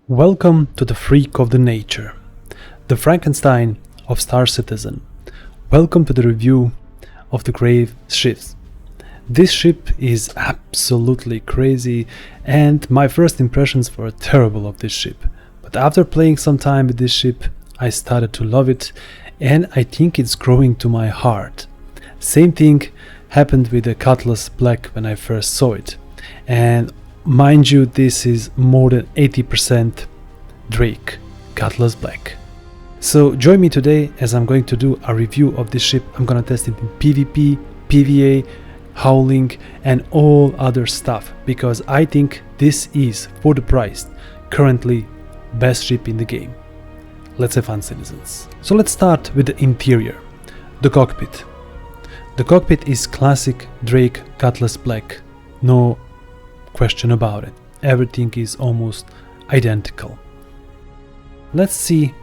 Welcome to the freak of the nature, the Frankenstein of Star Citizen. Welcome to the review of the Grave Shiv. This ship is absolutely crazy, and my first impressions were terrible of this ship. But after playing some time with this ship, I started to love it, and I think it's growing to my heart. Same thing happened with the Cutlass Black when I first saw it. And mind you, this is more than 80% Drake Cutlass Black. So join me today as I'm going to do a review of this ship. I'm gonna test it in PvP, PvA, howling and all other stuff, because I think this is, for the price, currently best ship in the game. Let's have fun, citizens. So let's start with the interior, the cockpit. The cockpit is classic Drake Cutlass Black, no question about it. Everything is almost identical. Let's see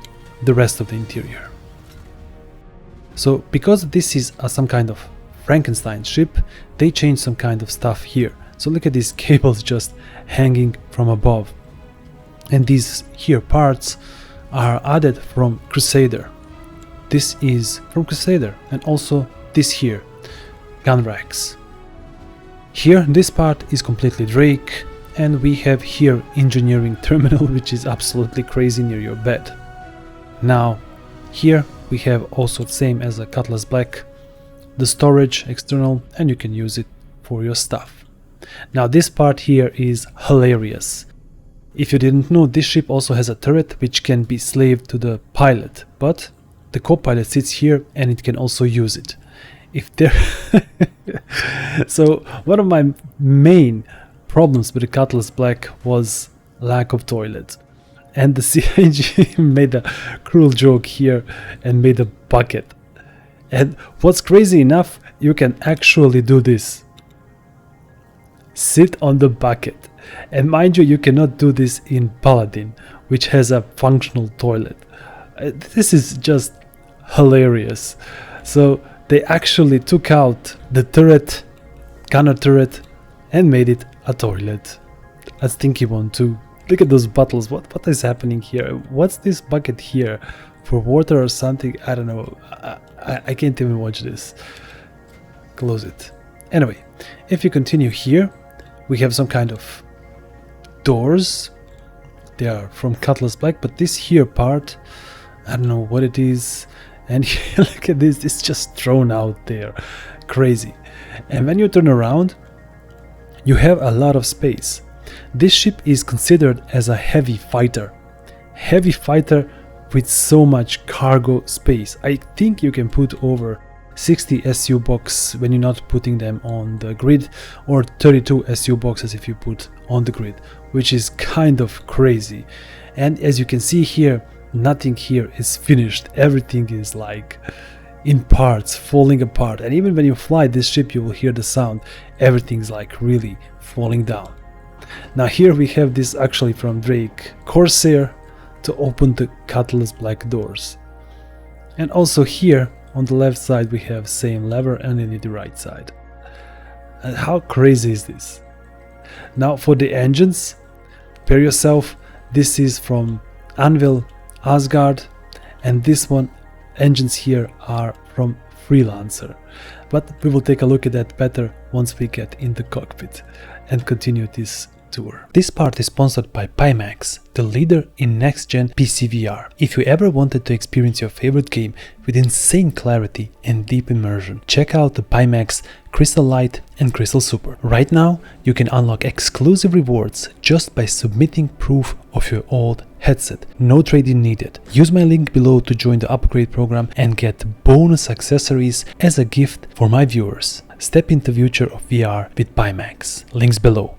the rest of the interior. So because this is some kind of Frankenstein ship, they changed some kind of stuff here. So look at these cables just hanging from above, and these here parts are added from Crusader. This is from Crusader, and also this here, gun racks. Here, this part is completely Drake, and we have here engineering terminal, which is absolutely crazy near your bed. Now, here we have also the same as a Cutlass Black, the storage external, and you can use it for your stuff. Now, this part here is hilarious. If you didn't know, this ship also has a turret which can be slaved to the pilot, but the co-pilot sits here and it can also use it. If there So one of my main problems with the Cutlass Black was lack of toilet, and the CIG made a cruel joke here and made a bucket. And what's crazy enough, you can actually do this, sit on the bucket. And mind you, you cannot do this in Paladin, which has a functional toilet. This is just hilarious. So they actually took out the turret, gunner turret, and made it a toilet. A stinky one too. Look at those bottles. What is happening here? What's this bucket here? For water or something? I don't know. I can't even watch this. Close it. Anyway, if you continue here, we have some kind of doors. They are from Cutlass Black, but this here part, I don't know what it is. And look at this, it's just thrown out there. Crazy. And when you turn around, you have a lot of space. This ship is considered as a heavy fighter. Heavy fighter with so much cargo space. I think you can put over 60 SU boxes when you're not putting them on the grid, or 32 SU boxes if you put on the grid, which is kind of crazy. And as you can see here, nothing here is finished. Everything is like in parts, falling apart. And even when you fly this ship, you will hear the sound. Everything's like really falling down. Now here we have this actually from Drake Corsair to open the Cutlass Black doors. And also here on the left side we have same lever, and then the right side. And how crazy is this? Now for the engines, prepare yourself. This is from Anvil Asgard, and this one engines here are from Freelancer, but we will take a look at that better once we get in the cockpit and continue this tour. This part is sponsored by Pimax, the leader in next-gen PC VR. If you ever wanted to experience your favorite game with insane clarity and deep immersion, check out the Pimax Crystal Light and Crystal Super. Right now, you can unlock exclusive rewards just by submitting proof of your old headset. No trade-in needed. Use my link below to join the upgrade program and get bonus accessories as a gift for my viewers. Step into the future of VR with Pimax. Links below.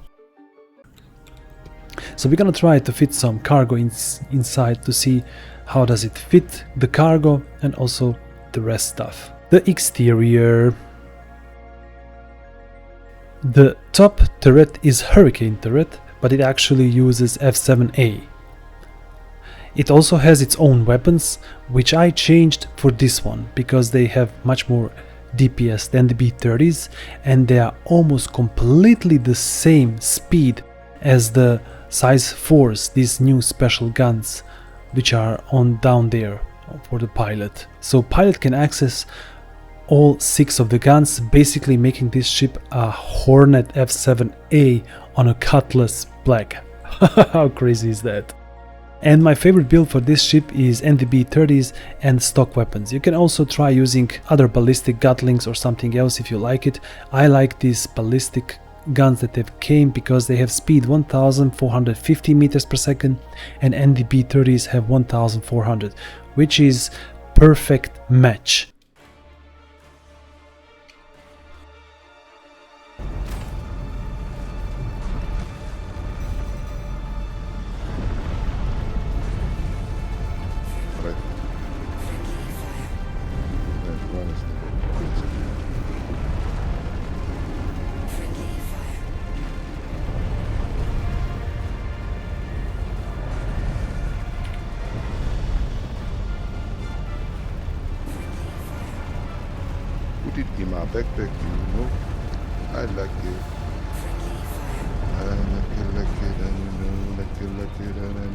So we're gonna try to fit some cargo inside to see how does it fit the cargo and also the rest stuff. The exterior. The top turret is Hurricane turret, but it actually uses F7A. It also has its own weapons, which I changed for this one because they have much more DPS than the B30s, and they are almost completely the same speed as the size 4s, these new special guns which are on down there for the pilot. So pilot can access all 6 of the guns, basically making this ship a Hornet F7A on a Cutlass Black. How crazy is that? And my favorite build for this ship is NDB-30s and stock weapons. You can also try using other ballistic Gatlings or something else if you like it. I like these ballistic guns that have came because they have speed 1450 meters per second and NDB-30s have 1400, which is perfect match. Put it in my backpack, you know. I like it. I like it, I know, like it, I know, like it.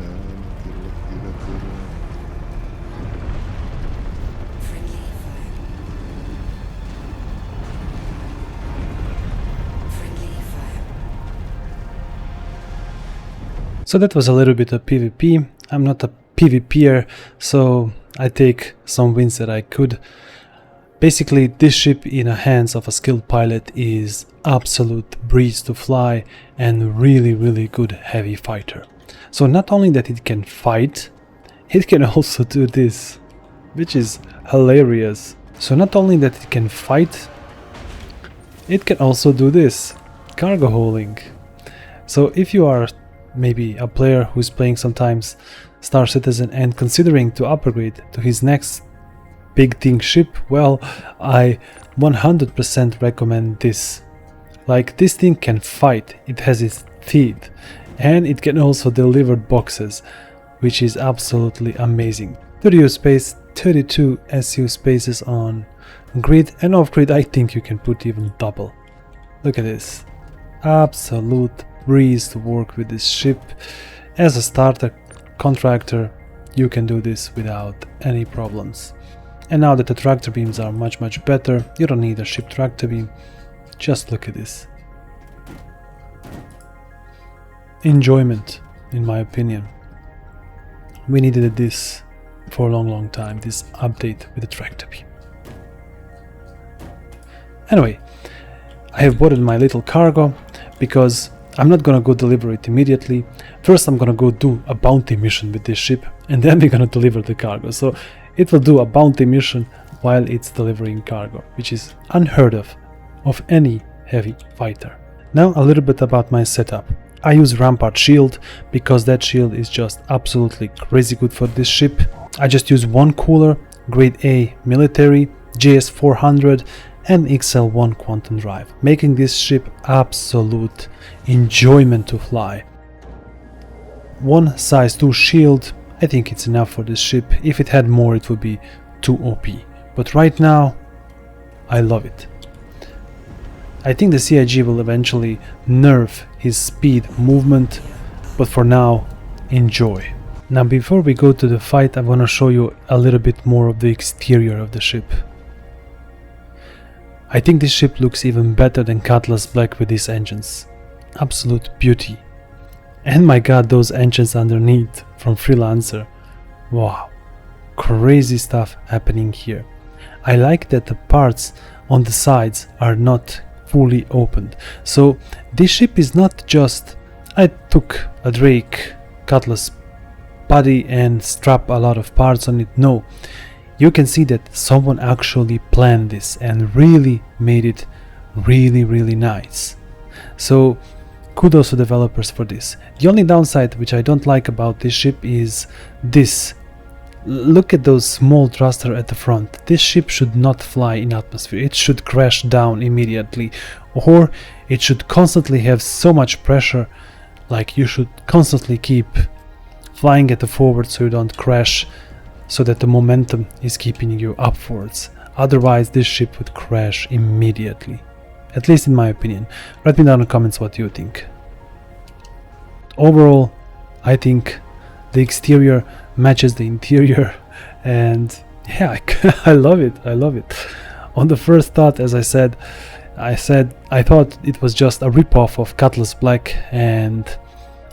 So that was a little bit of PvP. I'm not a PvPer, so I take some wins that I could. Basically, this ship in the hands of a skilled pilot is absolute breeze to fly and really good heavy fighter. So not only that it can fight, it can also do this, which is hilarious. So not only that it can fight, it can also do this, cargo hauling. So if you are maybe a player who's playing sometimes Star Citizen and considering to upgrade to his next big thing ship, well, I 100% recommend this. Like, this thing can fight, it has its teeth, and it can also deliver boxes, which is absolutely amazing. 30 space, 32 SU spaces on grid, and off grid I think you can put even double. Look at this, absolute breeze to work with this ship. As a starter contractor you can do this without any problems. And now that the tractor beams are much better, you don't need a ship tractor beam. Just look at this. Enjoyment, in my opinion. We needed this for a long time, this update with the tractor beam. Anyway, I have boarded my little cargo because I'm not gonna go deliver it immediately. First I'm gonna go do a bounty mission with this ship and then we're gonna deliver the cargo. So it will do a bounty mission while it's delivering cargo, which is unheard of any heavy fighter. Now a little bit about my setup. I use Rampart shield because that shield is just absolutely crazy good for this ship. I just use one cooler, grade A military, JS 400 and XL1 quantum drive, making this ship absolute enjoyment to fly. One size 2 shield, I think it's enough for this ship. If it had more it would be too OP, but right now I love it. I think the CIG will eventually nerf his speed movement, but for now, enjoy. Now before we go to the fight, I want to show you a little bit more of the exterior of the ship. I think this ship looks even better than Cutlass Black with these engines. Absolute beauty. And my god, those engines underneath from Freelancer. Wow, crazy stuff happening here. I like that the parts on the sides are not fully opened. So this ship is not just I took a Drake Cutlass body and strap a lot of parts on it. No, you can see that someone actually planned this and really made it really nice. So kudos to developers for this. The only downside which I don't like about this ship is this. Look at those small thruster at the front. This ship should not fly in atmosphere. It should crash down immediately, or it should constantly have so much pressure, like you should constantly keep flying at the forward so you don't crash, so that the momentum is keeping you upwards. Otherwise this ship would crash immediately. At least in my opinion. Write me down in the comments what you think. overall, I think the exterior matches the interior, and yeah, I love it. I love it. On the first thought, as I said I thought it was just a ripoff of Cutlass Black, and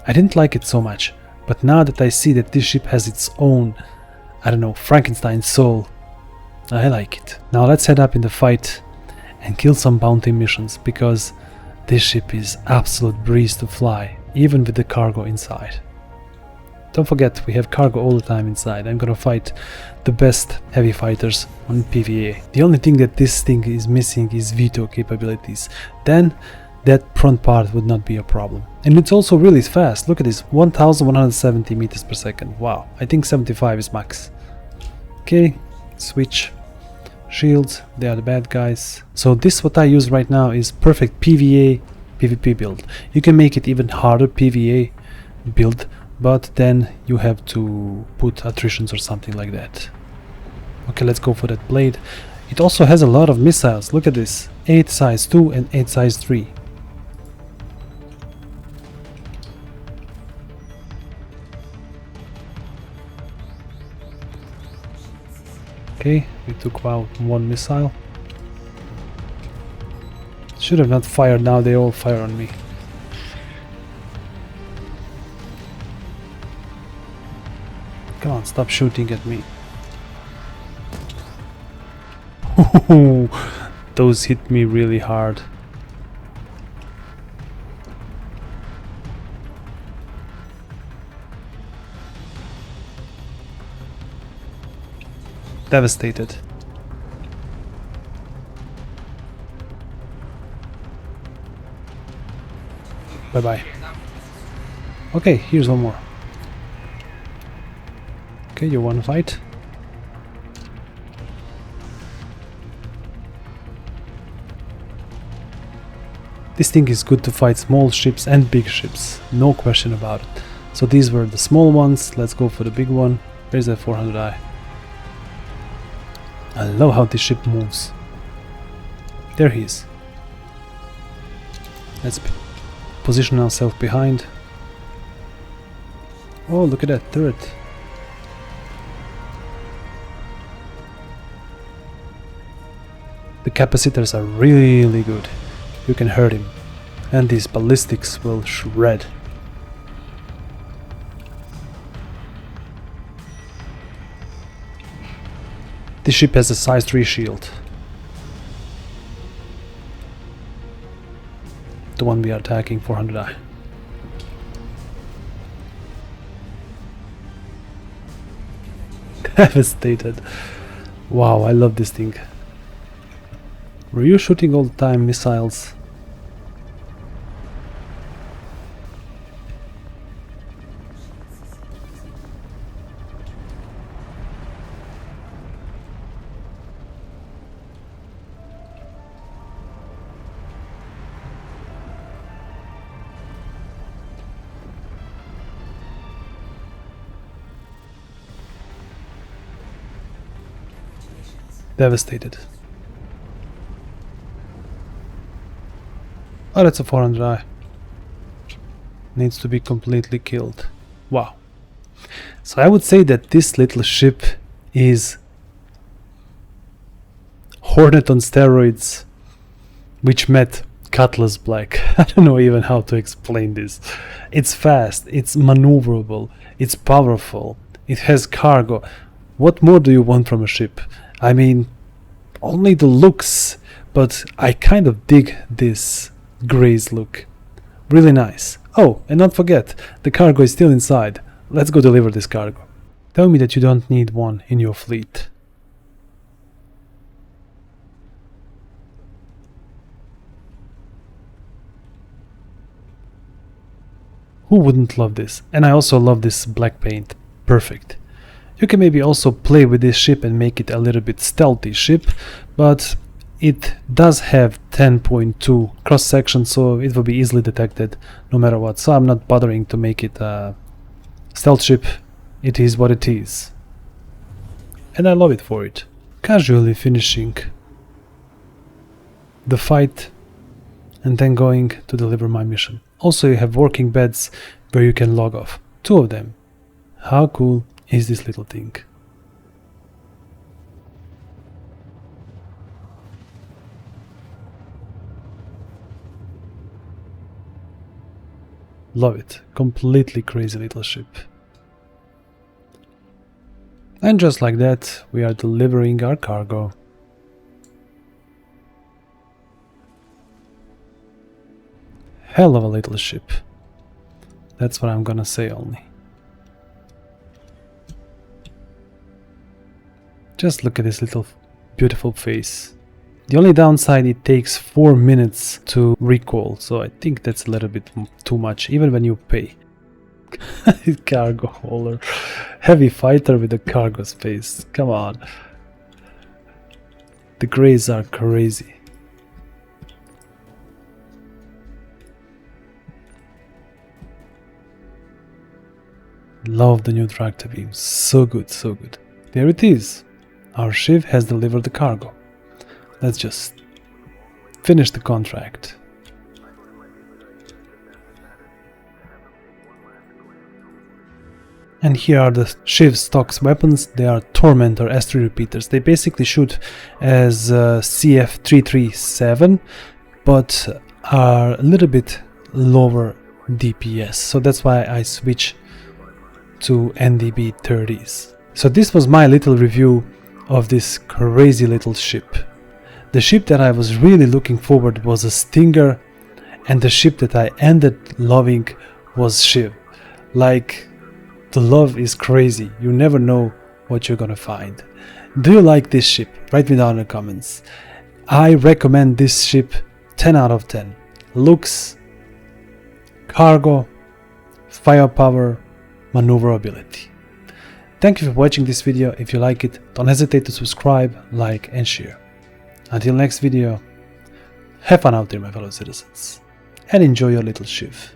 I didn't like it so much. But now that I see that this ship has its own, I don't know, Frankenstein soul, I like it. Now let's head up in the fight and kill some bounty missions, because this ship is absolute breeze to fly, even with the cargo inside. Don't forget, we have cargo all the time inside. I'm gonna fight the best heavy fighters on PvE. The only thing that this thing is missing is veto capabilities. Then that front part would not be a problem. And it's also really fast. Look at this, 1170 meters per second. Wow, I think 75 is max. Okay, switch. Shields, they are the bad guys. So this what I use right now is perfect PvE PvP build. You can make it even harder PvE build, but then you have to put attritions or something like that. Okay, let's go for that blade. It also has a lot of missiles. Look at this, 8 size 2 and 8 size 3. Okay, we took out one missile. Should have not fired, now they all fire on me. Come on, stop shooting at me. Those hit me really hard. Devastated. Bye bye. Okay, here's one more. Okay, you wanna fight? This thing is good to fight small ships and big ships, no question about it. So these were the small ones, let's go for the big one. Where's that 400i? I love how this ship moves. There he is. Let's position ourselves behind. Oh, look at that turret. The capacitors are really good. You can hurt him. And these ballistics will shred. This ship has a size 3 shield. The one we are attacking, 400i. Devastated. Wow, I love this thing. Were you shooting all the time missiles? Devastated. Oh, that's a 400i. Needs to be completely killed. Wow. So I would say that this little ship is Hornet on steroids, which met Cutlass Black. I don't know even how to explain this. It's fast, it's maneuverable, it's powerful, it has cargo. What more do you want from a ship? I mean, only the looks, but I kind of dig this Gray's look. Really nice. Oh, and not forget, the cargo is still inside. Let's go deliver this cargo. Tell me that you don't need one in your fleet. Who wouldn't love this? And I also love this black paint. Perfect. You can maybe also play with this ship and make it a little bit stealthy ship, but it does have 10.2 cross section, so it will be easily detected no matter what. So I'm not bothering to make it a stealth ship. It is what it is. And I love it for it. Casually finishing the fight and then going to deliver my mission. Also, you have working beds, where you can log off. 2 of them. How cool is this little thing? Love it. Completely crazy little ship. And just like that, we are delivering our cargo. Hell of a little ship. That's what I'm gonna say only. Just look at this little beautiful face. The only downside, it takes 4 minutes to recall, so I think that's a little bit too much, even when you pay. Cargo hauler. Heavy fighter with a cargo space. Come on. The grays are crazy. Love the new tractor beam. So good, so good. There it is. Our Shiv has delivered the cargo. Let's just finish the contract. And here are the Shiv stocks weapons. They are Tormentor S3 repeaters. They basically shoot as CF337, but are a little bit lower DPS. So that's why I switch to NDB 30s. So this was my little review of this crazy little ship. The ship that I was really looking forward was a Stinger, and the ship that I ended loving was Shiv. Like, the love is crazy. You never know what you're gonna find. Do you like this ship? Write me down in the comments. I recommend this ship 10 out of 10. Looks, cargo, firepower, maneuverability. Thank you for watching this video. If you like it, don't hesitate to subscribe, like and share. Until next video, have fun out there, my fellow citizens, and enjoy your little Shiv.